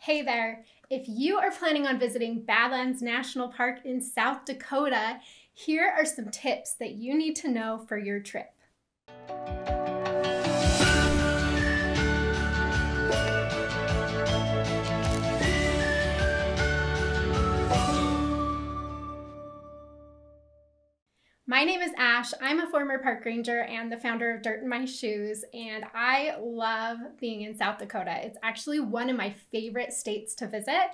Hey there! If you are planning on visiting Badlands National Park in South Dakota, here are some tips that you need to know for your trip. My name is Ash. I'm a former park ranger and the founder of Dirt in My Shoes, and I love being in South Dakota. It's actually one of my favorite states to visit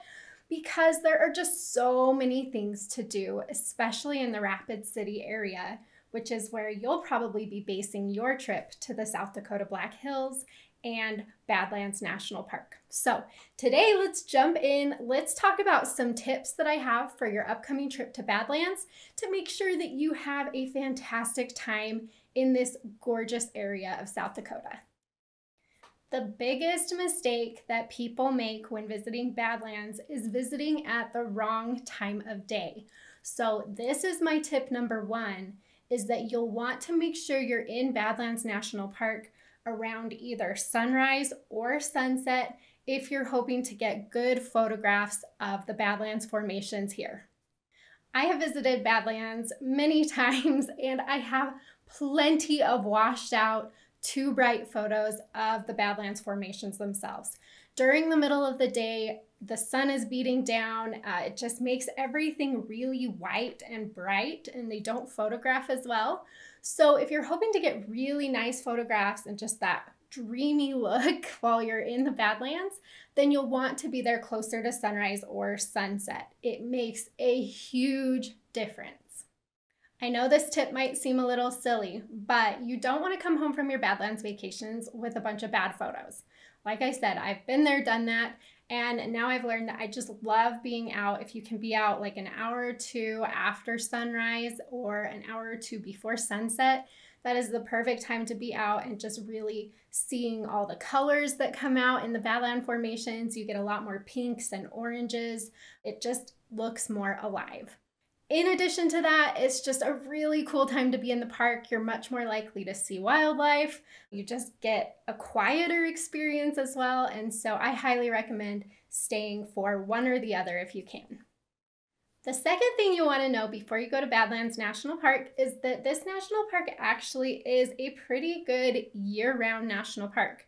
because there are just so many things to do, especially in the Rapid City area, which is where you'll probably be basing your trip to the South Dakota Black Hills and Badlands National Park. So today, let's jump in. Let's talk about some tips that I have for your upcoming trip to Badlands to make sure that you have a fantastic time in this gorgeous area of South Dakota. The biggest mistake that people make when visiting Badlands is visiting at the wrong time of day. So this is my tip number one, is that you'll want to make sure you're in Badlands National Park around either sunrise or sunset if you're hoping to get good photographs of the Badlands formations here. I have visited Badlands many times and I have plenty of washed out, too bright photos of the Badlands formations themselves. During the middle of the day, the sun is beating down. It just makes everything really white and bright, and they don't photograph as well. So if you're hoping to get really nice photographs and just that dreamy look while you're in the Badlands, then you'll want to be there closer to sunrise or sunset. It makes a huge difference. I know this tip might seem a little silly, but you don't want to come home from your Badlands vacations with a bunch of bad photos. Like I said, I've been there, done that, and now I've learned that I just love being out. If you can be out like an hour or two after sunrise or an hour or two before sunset, that is the perfect time to be out and just really seeing all the colors that come out in the Badland formations. You get a lot more pinks and oranges. It just looks more alive. In addition to that, it's just a really cool time to be in the park. You're much more likely to see wildlife. You just get a quieter experience as well. And so I highly recommend staying for one or the other if you can. The second thing you want to know before you go to Badlands National Park is that this national park actually is a pretty good year-round national park.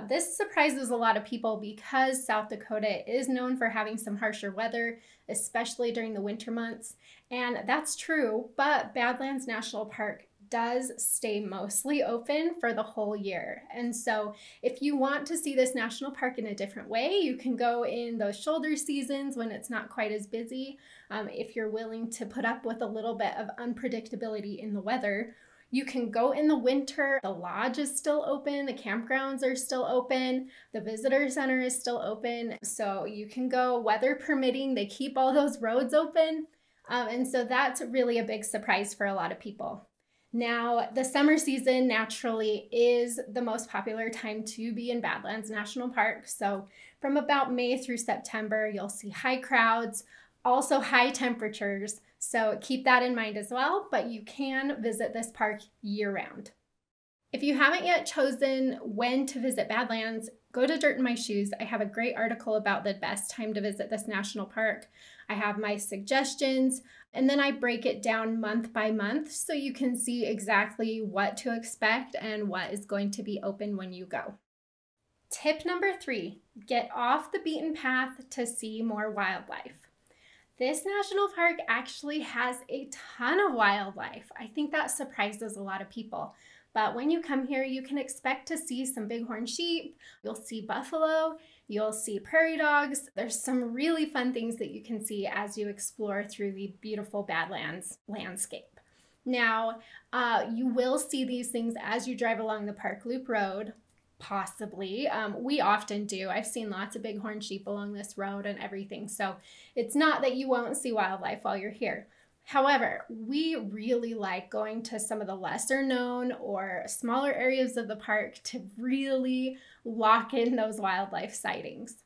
This surprises a lot of people because South Dakota is known for having some harsher weather, especially during the winter months. And that's true, but Badlands National Park does stay mostly open for the whole year. And so if you want to see this national park in a different way, you can go in those shoulder seasons when it's not quite as busy. If you're willing to put up with a little bit of unpredictability in the weather, you can go in the winter. The lodge is still open, the campgrounds are still open, the visitor center is still open, so you can go weather permitting. They keep all those roads open, and so that's really a big surprise for a lot of people. Now, the summer season naturally is the most popular time to be in Badlands National Park, so from about May through September, you'll see high crowds, also high temperatures. So keep that in mind as well, but you can visit this park year-round. If you haven't yet chosen when to visit Badlands, go to Dirt in My Shoes. I have a great article about the best time to visit this national park. I have my suggestions, and then I break it down month by month so you can see exactly what to expect and what is going to be open when you go. Tip number 3, get off the beaten path to see more wildlife. This national park actually has a ton of wildlife. I think that surprises a lot of people. But when you come here, you can expect to see some bighorn sheep, you'll see buffalo, you'll see prairie dogs. There's some really fun things that you can see as you explore through the beautiful Badlands landscape. Now, you will see these things as you drive along the Park Loop Road. Possibly. We often do. I've seen lots of bighorn sheep along this road and everything. So it's not that you won't see wildlife while you're here. However, we really like going to some of the lesser known or smaller areas of the park to really lock in those wildlife sightings.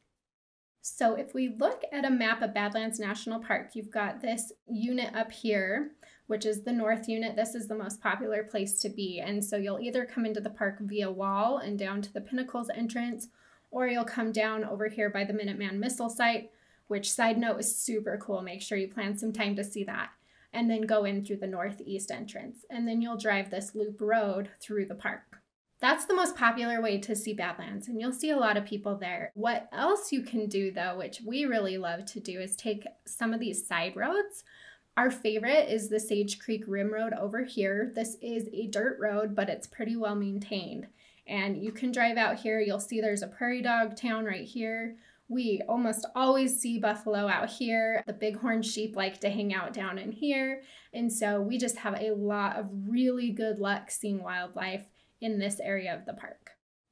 So if we look at a map of Badlands National Park, you've got this unit up here, which is the north unit. This is the most popular place to be. And so you'll either come into the park via wall and down to the Pinnacles entrance, or you'll come down over here by the Minuteman Missile Site, which, side note, is super cool. Make sure you plan some time to see that. And then go in through the northeast entrance. And then you'll drive this loop road through the park. That's the most popular way to see Badlands, and you'll see a lot of people there. What else you can do, though, which we really love to do, is take some of these side roads. Our favorite is the Sage Creek Rim Road over here. This is a dirt road, but it's pretty well maintained. And you can drive out here. You'll see there's a prairie dog town right here. We almost always see buffalo out here. The bighorn sheep like to hang out down in here. And so we just have a lot of really good luck seeing wildlife in this area of the park.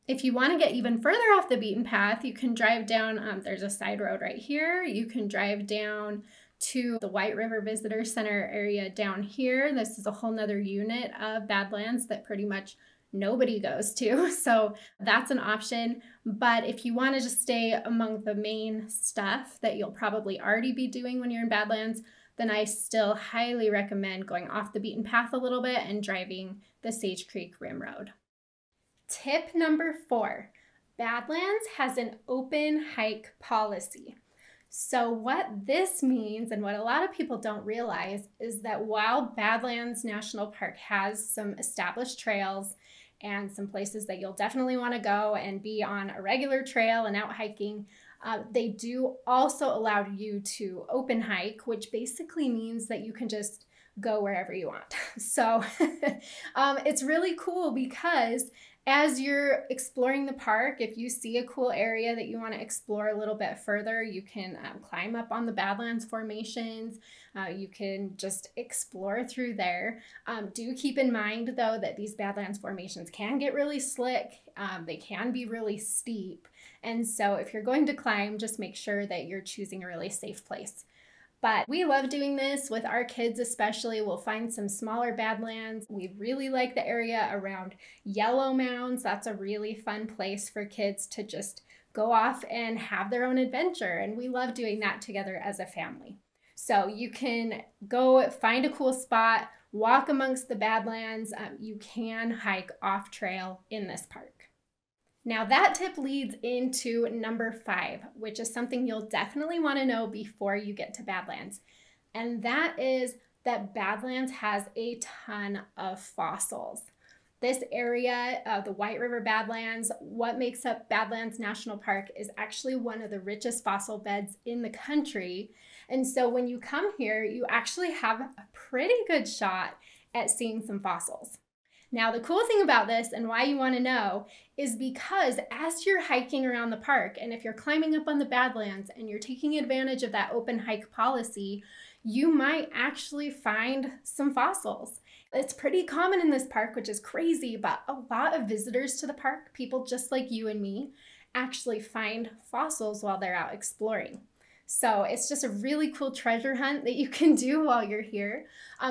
If you want to get even further off the beaten path, you can drive down, there's a side road right here. You can drive down to the White River Visitor Center area down here. This is a whole nother unit of Badlands that pretty much nobody goes to. So that's an option. But if you want to just stay among the main stuff that you'll probably already be doing when you're in Badlands, then I still highly recommend going off the beaten path a little bit and driving the Sage Creek Rim Road. Tip number 4, Badlands has an open hike policy. So what this means, and what a lot of people don't realize, is that while Badlands National Park has some established trails and some places that you'll definitely want to go and be on a regular trail and out hiking, they do also allow you to open hike, which basically means that you can just go wherever you want. So it's really cool because as you're exploring the park, if you see a cool area that you want to explore a little bit further, you can climb up on the Badlands formations. You can just explore through there. Do keep in mind, though, that these Badlands formations can get really slick. They can be really steep. And so if you're going to climb, just make sure that you're choosing a really safe place. But we love doing this with our kids especially. We'll find some smaller Badlands. We really like the area around Yellow Mounds. That's a really fun place for kids to just go off and have their own adventure. And we love doing that together as a family. So you can go find a cool spot, walk amongst the Badlands. You can hike off trail in this park. Now that tip leads into number 5, which is something you'll definitely want to know before you get to Badlands. And that is that Badlands has a ton of fossils. This area, the White River Badlands, what makes up Badlands National Park, is actually one of the richest fossil beds in the country. And so when you come here, you actually have a pretty good shot at seeing some fossils. Now, the cool thing about this and why you want to know is because as you're hiking around the park, and if you're climbing up on the Badlands and you're taking advantage of that open hike policy, you might actually find some fossils. It's pretty common in this park, which is crazy, but a lot of visitors to the park, people just like you and me, actually find fossils while they're out exploring. So it's just a really cool treasure hunt that you can do while you're here.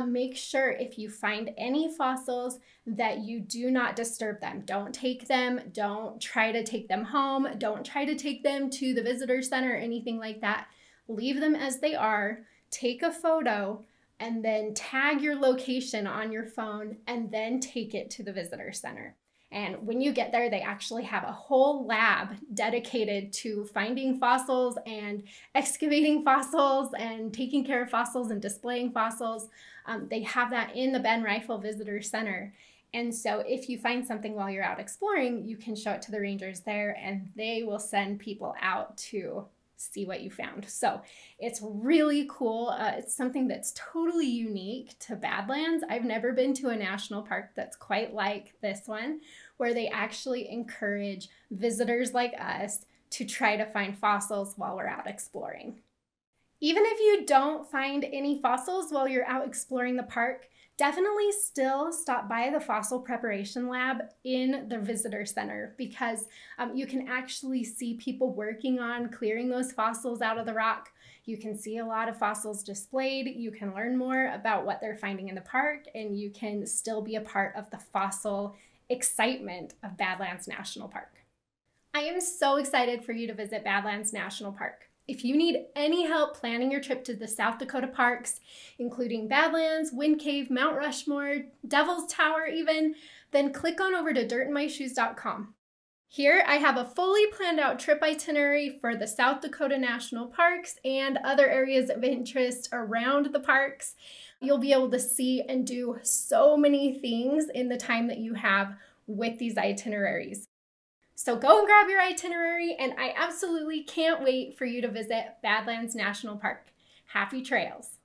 Make sure if you find any fossils that you do not disturb them. Don't take them. Don't try to take them home. Don't try to take them to the visitor center or anything like that. Leave them as they are. Take a photo and then tag your location on your phone and then take it to the visitor center. And when you get there, they actually have a whole lab dedicated to finding fossils and excavating fossils and taking care of fossils and displaying fossils. They have that in the Ben Rifle Visitor Center. And so if you find something while you're out exploring, you can show it to the rangers there and they will send people out to see what you found. So it's really cool. It's something that's totally unique to Badlands. I've never been to a national park that's quite like this one, where they actually encourage visitors like us to try to find fossils while we're out exploring. Even if you don't find any fossils while you're out exploring the park, definitely still stop by the fossil preparation lab in the visitor center because you can actually see people working on clearing those fossils out of the rock. You can see a lot of fossils displayed. You can learn more about what they're finding in the park, and you can still be a part of the fossil excitement of Badlands National Park. I am so excited for you to visit Badlands National Park. If you need any help planning your trip to the South Dakota parks, including Badlands, Wind Cave, Mount Rushmore, Devil's Tower even, then click on over to dirtandmyshoes.com. Here I have a fully planned out trip itinerary for the South Dakota National Parks and other areas of interest around the parks. You'll be able to see and do so many things in the time that you have with these itineraries. So go and grab your itinerary, and I absolutely can't wait for you to visit Badlands National Park. Happy trails!